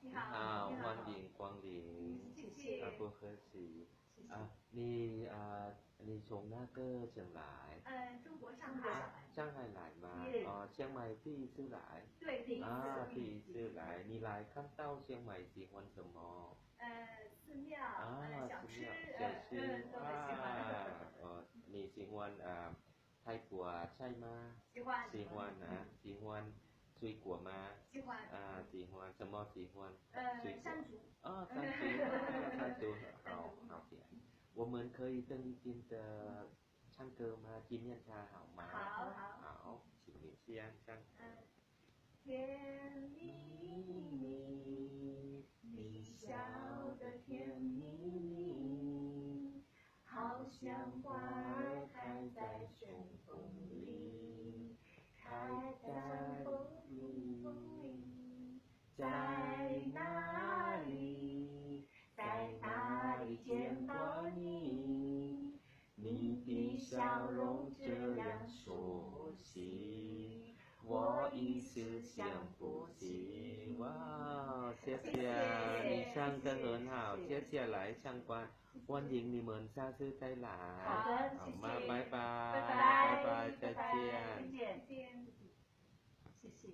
你好，欢迎光临。谢谢。不客气。你从哪个城来？中国上海。上海来吗？เชียงใหม่第一次来。对，第一次。第一次来，你来看到เชียงใหม่喜欢什么？寺庙，小吃，都很喜欢。你喜欢泰国ใช่ไหม？喜欢。喜欢喜欢水果吗？喜欢。喜欢什么喜欢？山竹。山竹，好甜。我们可以等一点的唱歌吗？纪念茶好吗？好，请你先唱。甜蜜蜜，你笑得甜蜜蜜，好像花儿开在旋风里，开在风里，在哪里？在哪里见到你？你的笑容这样熟悉，我一时想不起。哇，谢谢，你唱得很好，接下来唱吧。欢迎你们下次再来。好的，谢谢。拜拜，拜拜，再见。再见。谢谢。